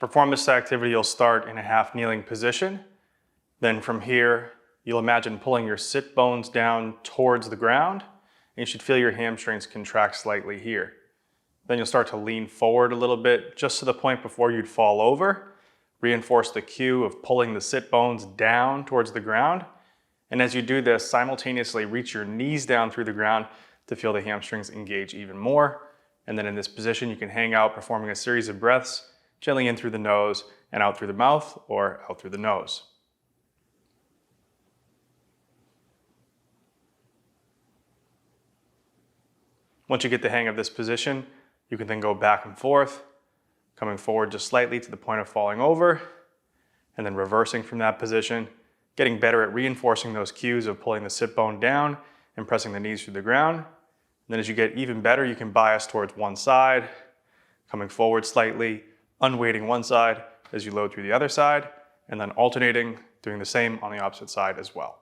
perform this activity, you'll start in a half kneeling position. Then from here, you'll imagine pulling your sit bones down towards the ground, and you should feel your hamstrings contract slightly here. Then you'll start to lean forward a little bit, just to the point before you'd fall over. Reinforce the cue of pulling the sit bones down towards the ground. And as you do this, simultaneously reach your knees down through the ground to feel the hamstrings engage even more. And then in this position, you can hang out, performing a series of breaths, gently in through the nose and out through the mouth, or out through the nose. Once you get the hang of this position, you can then go back and forth, coming forward just slightly to the point of falling over, and then reversing from that position, getting better at reinforcing those cues of pulling the sit bone down and pressing the knees through the ground. And then as you get even better, you can bias towards one side, coming forward slightly, unweighting one side as you load through the other side, and then alternating, doing the same on the opposite side as well.